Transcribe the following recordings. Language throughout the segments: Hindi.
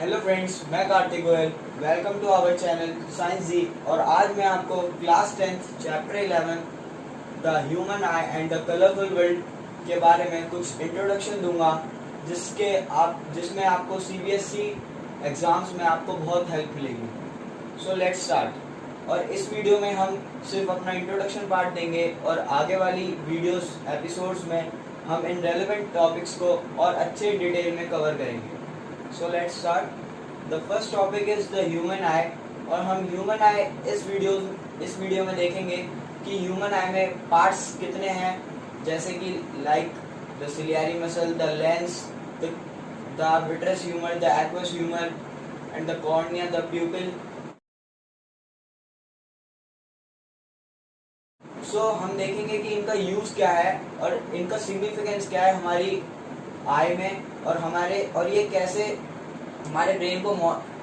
हेलो फ्रेंड्स, मैं Kartik Goyal. Welcome to our channel science ji. और आज मैं आपको class 10th chapter 11 the human eye and the colourful world के बारे में कुछ इंट्रोडक्शन दूंगा, जिसमें आपको सीबीएसई एग्जाम्स में आपको बहुत हेल्प मिलेगी। So let's start. और इस वीडियो में हम सिर्फ अपना इंट्रोडक्शन पार्ट देंगे और आगे वाली वीडियोस एपिसोड्स में हम इन रेलेवेंट टॉपिक्स को और अच्छे डिटेल में कवर करेंगे। So let's start. The first topic is the human eye। और हम ह्यूमन आई इस वीडियो में देखेंगे कि ह्यूमन आई में पार्ट्स कितने हैं, जैसे कि like the ciliary muscle, the lens, the vitreous humour, the aqueous humour and the cornea, the pupil. So हम देखेंगे कि इनका यूज क्या है और इनका सिग्निफिकेंस क्या है हमारी आई में, और ये कैसे हमारे ब्रेन को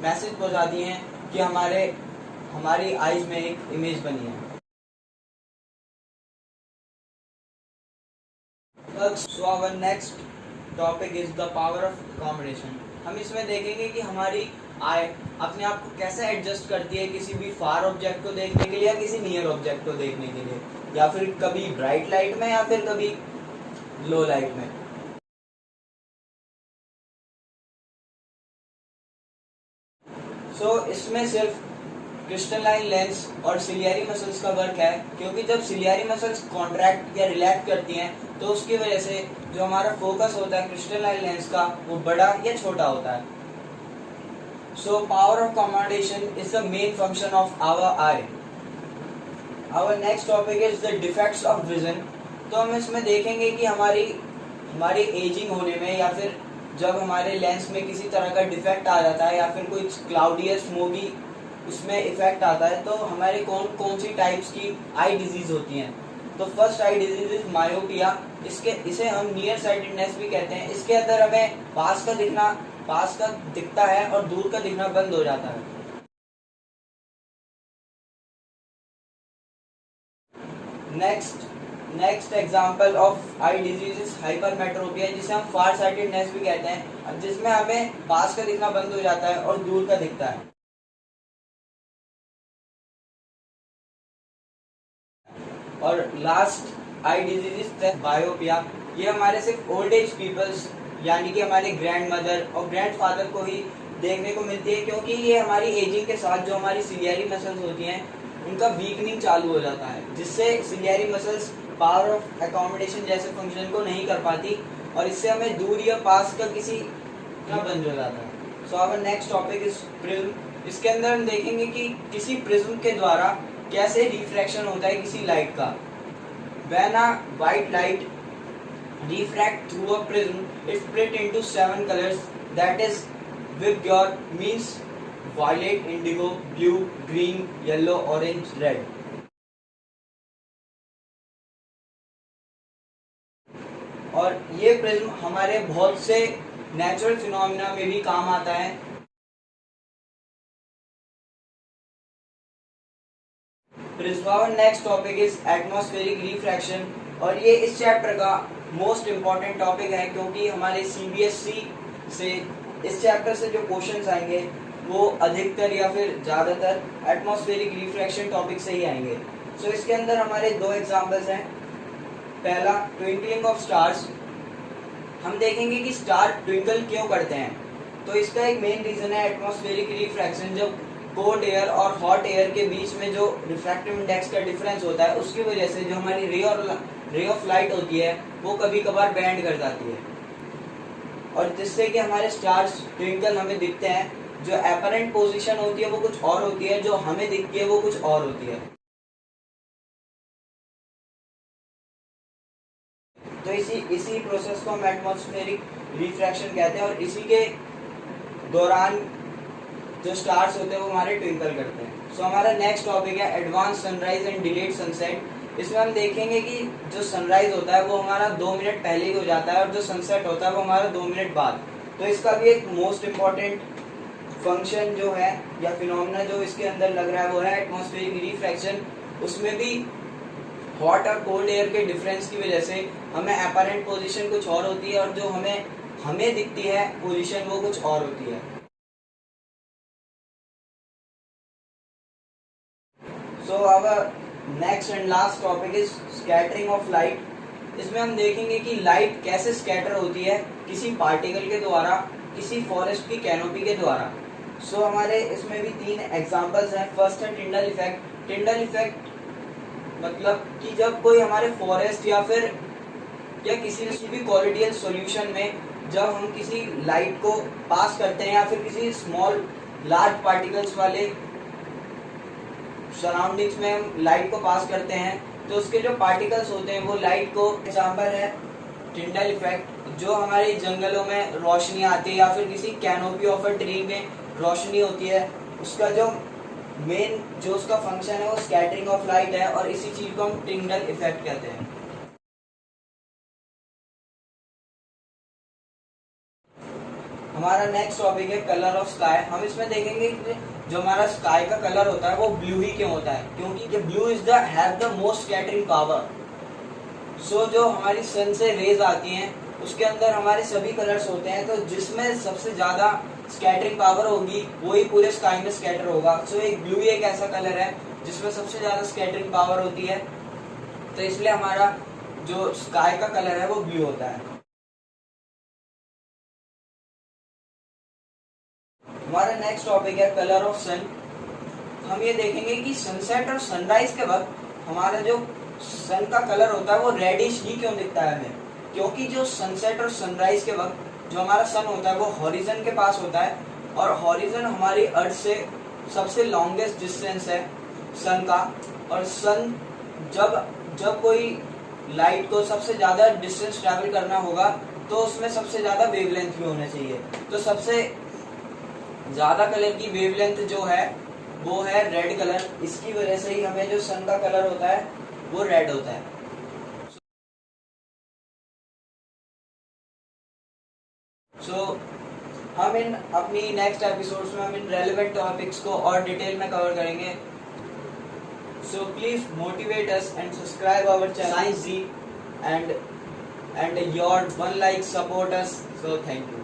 मैसेज पहुंचाती हैं कि हमारी आईज में एक इमेज बनी है। So our next topic is the power of accommodation. हम इसमें देखेंगे कि हमारी आई अपने आप को कैसे एडजस्ट करती है किसी भी फार ऑब्जेक्ट को देखने के लिए या किसी नियर ऑब्जेक्ट को देखने के लिए, या फिर कभी ब्राइट लाइट में या फिर कभी लो लाइट में। इसमें सिर्फ क्रिस्टलाइन लेंस और सिलियरी मसल्स का वर्क है, क्योंकि जब सिलियरी मसल्स कॉन्ट्रैक्ट या रिलैक्स करती हैं तो उसकी वजह से जो हमारा फोकस होता है क्रिस्टलाइन लेंस का वो बड़ा या छोटा होता है। So power of accommodation is the main function of our eye. Our next topic is the defects of vision. तो हम इसमें देखेंगे कि हमारी एजिंग होने में या फिर जब हमारे लेंस में किसी तरह का डिफेक्ट आ जाता है या फिर कोई क्लाउडी या स्मोकी उसमें इफेक्ट आता है, तो हमारे कौन सी टाइप्स की आई डिजीज होती हैं। तो first eye disease is myopia. इसे हम नियर साइटेडनेस भी कहते हैं। इसके अंदर हमें पास का दिखता है और दूर का दिखना बंद हो जाता है। Next example of eye disease is hypermetropia, जिसे हम फार साइटेडनेस भी कहते हैं, जिसमें हमें पास का दिखना बंद हो जाता है और दूर का दिखता है। और लास्ट आई डिजीज इज बायोपिया। ये हमारे सिर्फ ओल्ड एज पीपल्स यानी कि हमारे ग्रैंड मदर और ग्रैंड फादर को ही देखने को मिलती है, क्योंकि ये हमारी एजिंग के साथ जो हमारी सिलियरी मसल्स होती हैं उनका वीकनिंग चालू हो जाता है, जिससे ciliary muscles power of accommodation जैसे फंक्शन को नहीं कर पाती और इससे हमें दूर या पास का किसी का बंद हो जाता है। So our next topic is prism. इसके अंदर हम देखेंगे कि किसी प्रिज्म के द्वारा कैसे रिफ्रैक्शन होता है किसी लाइट का। When a white light refract through a prism it split into 7 colours, that is VIBGYOR, means violet, indigo, blue, green, yellow, orange, red. और ये प्रिज्म हमारे बहुत से नेचुरल फिनोमिना में भी काम आता है। Next topic is atmospheric refraction, और ये इस चैप्टर का मोस्ट इम्पॉर्टेंट टॉपिक है, क्योंकि हमारे सीबीएसई से इस चैप्टर से जो क्वेश्चंस आएंगे वो अधिकतर या फिर ज़्यादातर एटमॉस्फेरिक रिफ्रैक्शन टॉपिक से ही आएंगे। सो इसके अंदर हमारे दो एग्जाम्पल्स हैं। पहला, ट्विंकलिंग ऑफ स्टार्स। हम देखेंगे कि स्टार ट्विंकल क्यों करते हैं। तो इसका एक मेन रीजन है एटमॉस्फेरिक रिफ्रैक्शन। जब कोल्ड एयर और हॉट एयर के बीच में जो रिफ्रैक्टिव इंडेक्स का डिफरेंस होता है, उसकी वजह से जो हमारी रे ऑफ लाइट होती है वो कभी कभार बैंड कर जाती है, और जिससे कि हमारे स्टार्स ट्विंकल हमें दिखते हैं। जो एपरेंट पोजीशन होती है वो कुछ और होती है, जो हमें दिखती है वो कुछ और होती है। तो इसी प्रोसेस को हम एटमॉस्फेरिक रिफ्रैक्शन कहते हैं, और इसी के दौरान जो स्टार्स होते हैं वो हमारे ट्विंकल करते हैं। सो हमारा नेक्स्ट टॉपिक है advance sunrise and delayed sunset. इसमें हम देखेंगे कि जो सनराइज होता है वो हमारा 2 मिनट पहले ही हो जाता है और जो सनसेट होता है वो हमारा 2 मिनट बाद। तो इसका भी एक मोस्ट इम्पॉर्टेंट फंक्शन जो है या फिनोमिना जो इसके अंदर लग रहा है वो है एटमॉस्फेरिक रिफ्रैक्शन। उसमें भी हॉट और कोल्ड एयर के डिफरेंस की वजह से हमें अपरेंट पोजीशन कुछ और होती है और जो हमें दिखती है पोजीशन वो कुछ और होती है। So our next and last topic is scattering of light. इसमें हम देखेंगे कि लाइट कैसे स्कैटर होती है किसी पार्टिकल के द्वारा, किसी फॉरेस्ट की कैनोपी के द्वारा। सो हमारे इसमें भी 3 एग्जांपल्स हैं। फर्स्ट है टिंडल इफेक्ट। टिंडल इफेक्ट मतलब कि जब कोई हमारे फॉरेस्ट या किसी भी कोलोइडल सॉल्यूशन में जब हम किसी लाइट को पास करते हैं या फिर किसी स्मॉल लार्ज पार्टिकल्स वाले सराउंडिंग्स में हम लाइट को पास करते हैं तो उसके जो पार्टिकल्स होते हैं वो लाइट को, एग्जांपल है टिंडल इफेक्ट, जो हमारे जंगलों में रोशनी आती है या फिर किसी कैनोपी ऑफ अ ट्री में रोशनी होती है, उसका जो मेन जो उसका फंक्शन है वो स्कैटरिंग ऑफ लाइट है और इसी चीज को हम टिंडल इफेक्ट कहते हैं। हमारा नेक्स्ट टॉपिक है कलर ऑफ स्काई। हम इसमें देखेंगे कि जो हमारा स्काई का कलर होता है वो ब्लू ही क्यों होता है, क्योंकि blue is have the most scattering power. So जो हमारी सन से रेज आती हैं उसके अंदर हमारे सभी कलर्स होते हैं, तो जिसमें सबसे ज्यादा स्कैटरिंग पावर होगी वही पूरे स्काई में स्कैटर होगा। सो एक ब्लू ही एक ऐसा कलर है जिसमें सबसे ज्यादा स्कैटरिंग पावर होती है, तो इसलिए हमारा जो स्काई का कलर है वो ब्लू होता है। हमारा नेक्स्ट टॉपिक है कलर ऑफ सन। हम ये देखेंगे कि सनसेट और सनराइज के वक्त हमारा जो सन का कलर होता है वो रेडिश ही क्यों दिखता है हमें, क्योंकि जो सनसेट और सनराइज के वक्त जो हमारा सन होता है वो हॉरिजन के पास होता है और हॉरिजन हमारी अर्थ से सबसे लॉन्गेस्ट डिस्टेंस है सन का। और सन जब कोई लाइट को सबसे ज्यादा डिस्टेंस ट्रैवल करना होगा तो उसमें सबसे ज्यादा वेवलेंथ भी होना चाहिए, तो सबसे ज्यादा कलर की वेवलेंथ जो है वो है रेड कलर। इसकी वजह से ही हमें जो सन का कलर होता है वो रेड होता है। सो हम इन अपनी नेक्स्ट एपिसोड्स में हम इन रेलेवेंट टॉपिक्स को और डिटेल में कवर करेंगे। So please motivate us and subscribe our channel science ji and your one like support us, so thank you।